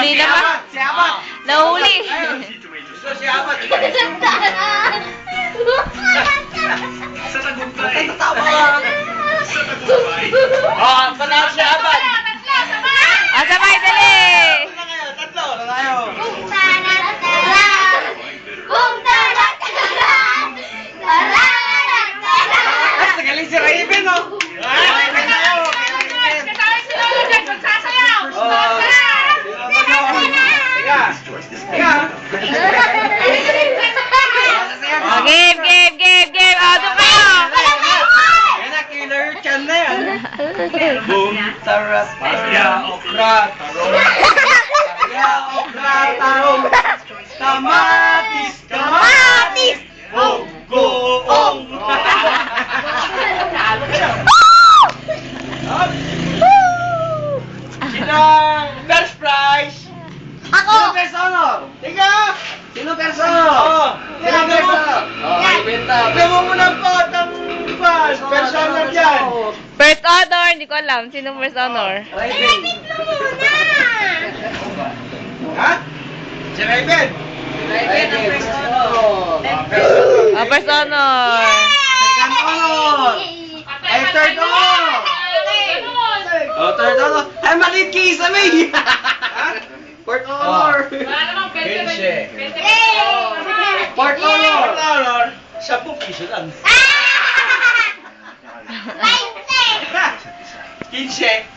Nahuli naman. Si Abat. Nahuli. So, si Abat. Sa tagumpay. Tatawa. Sa tagumpay. Oh, panalo si Abat. Sabay, dali. Tatlo na kayo. Mas nagaling si Raven, oh. Raven na kayo. Game. Doon kayo. Yan na, killer chan na yan. Boom, taras, ya, okra, tarong. Ya, okra, tarong. Kamatis, goong. Sinong first prize? Ako. Sino first honor? Ikaw! Sino first honor? Sino first honor? Tignan mo muna po ang first honor dyan. First honor. Hindi ko alam. Sino first honor? Raven. Ha? Si Raven. Raven ang first honor. First honor. Second honor. Ay, third honor. Oh, third honor. Ay, maliit kay Isabay. Fourth honor. Fourth honor. 10 piso lang. 15.